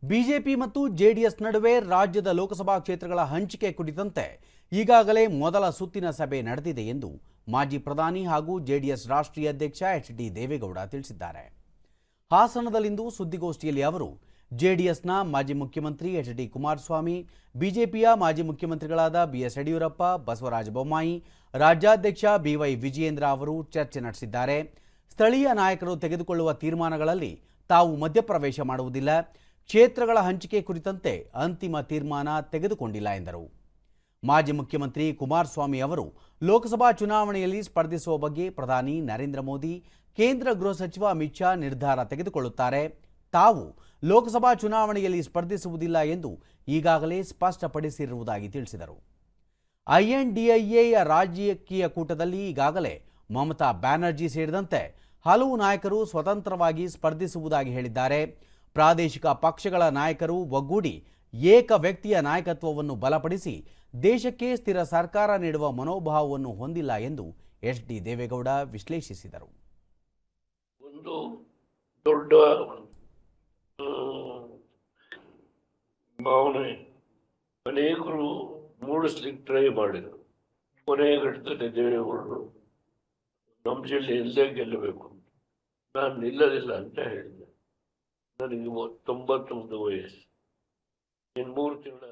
BJP ಮತ್ತು JDS ನಡುವೆ ರಾಜ್ಯದ ಲೋಕಸಭಾ ಕ್ಷೇತ್ರಗಳ ಹಂಚಿಕೆ ಕುರಿತಂತೆ ಈಗಾಗಲೇ ಮೊದಲ ಸುತ್ತಿನ ಸಭೆ ನಡೆದಿದೆ ಎಂದು ಮಾಜಿ ಪ್ರಧಾನಿ ಹಾಗೂ ಜೆಡಿಎಸ್ ರಾಷ್ಟ್ರೀಯ ಅಧ್ಯಕ್ಷ ಎಚ್.ಡಿ. ದೇವೇಗೌಡ ತಿಳಿಸಿದ್ದಾರೆ. ಹಾಸನದಲ್ಲಿಂದು ಸುದ್ದಿಗೋಷ್ಠಿಯಲ್ಲಿ ಅವರು ಜೆಡಿಎಸ್ನ ಮಾಜಿ ಮುಖ್ಯಮಂತ್ರಿ ಎಚ್.ಡಿ. ಕುಮಾರಸ್ವಾಮಿ, ಬಿಜೆಪಿಯ ಮಾಜಿ ಮುಖ್ಯಮಂತ್ರಿಗಳಾದ ಬಿ.ಎಸ್. ಯಡಿಯೂರಪ್ಪ, ಬಸವರಾಜ ಬೊಮ್ಮಾಯಿ, ರಾಜ್ಯಾಧ್ಯಕ್ಷ ಬಿ.ವೈ. ವಿಜಯೇಂದ್ರ ಅವರು ಚರ್ಚೆ ನಡೆಸಿದ್ದಾರೆ. ಸ್ಥಳೀಯ ನಾಯಕರು ತೆಗೆದುಕೊಳ್ಳುವ ತೀರ್ಮಾನಗಳಲ್ಲಿ ತಾವು ಮಧ್ಯಪ್ರವೇಶ ಮಾಡುವುದಿಲ್ಲ, ಕ್ಷೇತ್ರಗಳ ಹಂಚಿಕೆ ಕುರಿತಂತೆ ಅಂತಿಮ ತೀರ್ಮಾನ ತೆಗೆದುಕೊಂಡಿಲ್ಲ ಎಂದರು. ಮಾಜಿ ಮುಖ್ಯಮಂತ್ರಿ ಕುಮಾರಸ್ವಾಮಿ ಅವರು ಲೋಕಸಭಾ ಚುನಾವಣೆಯಲ್ಲಿ ಸ್ಪರ್ಧಿಸುವ ಬಗ್ಗೆ ಪ್ರಧಾನಿ ನರೇಂದ್ರ ಮೋದಿ, ಕೇಂದ್ರ ಗೃಹ ಸಚಿವ ಅಮಿತ್ ಶಾ ನಿರ್ಧಾರ ತೆಗೆದುಕೊಳ್ಳುತ್ತಾರೆ. ತಾವು ಲೋಕಸಭಾ ಚುನಾವಣೆಯಲ್ಲಿ ಸ್ಪರ್ಧಿಸುವುದಿಲ್ಲ ಎಂದು ಈಗಾಗಲೇ ಸ್ಪಷ್ಟಪಡಿಸಿರುವುದಾಗಿ ತಿಳಿಸಿದರು. ಐಎನ್ಡಿಎಯ ರಾಜಕೀಯ ಕೂಟದಲ್ಲಿ ಈಗಾಗಲೇ ಮಮತಾ ಬ್ಯಾನರ್ಜಿ ಸೇರಿದಂತೆ ಹಲವು ನಾಯಕರು ಸ್ವತಂತ್ರವಾಗಿ ಸ್ಪರ್ಧಿಸುವುದಾಗಿ ಹೇಳಿದ್ದಾರೆ. ಪ್ರಾದೇಶಿಕ ಪಕ್ಷಗಳ ನಾಯಕರು ಒಗ್ಗೂಡಿ ಏಕ ವ್ಯಕ್ತಿಯ ನಾಯಕತ್ವವನ್ನು ಬಲಪಡಿಸಿ ದೇಶಕ್ಕೆ ಸ್ಥಿರ ಸರ್ಕಾರ ನೀಡುವ ಮನೋಭಾವವನ್ನು ಹೊಂದಿಲ್ಲ ಎಂದು ಎಚ್.ಡಿ. ದೇವೇಗೌಡ ವಿಶ್ಲೇಷಿಸಿದರು. ಒಂದು ದೊಡ್ಡ ಭಾವನೆ ಅನೇಕರು ಮೂಡಿಸ್ಲಿಕ್ಕೆ ಟ್ರೈ ಮಾಡಿದರು. ಕೊನೆಯ ಘಟ್ಟದಲ್ಲಿ ದೇವೇಗೌಡರು ನಮ್ಮ ಜಿಲ್ಲೆಯಲ್ಲೇ ಗೆಲ್ಲಬೇಕು, ನಾನು ನಿಲ್ಲಲಿಲ್ಲ ಅಂತ ಹೇಳಿದೆ. ನನಗೆ 99 ವಯಸ್ಸು. ಇನ್ನು 3 ತಿಂಗಳ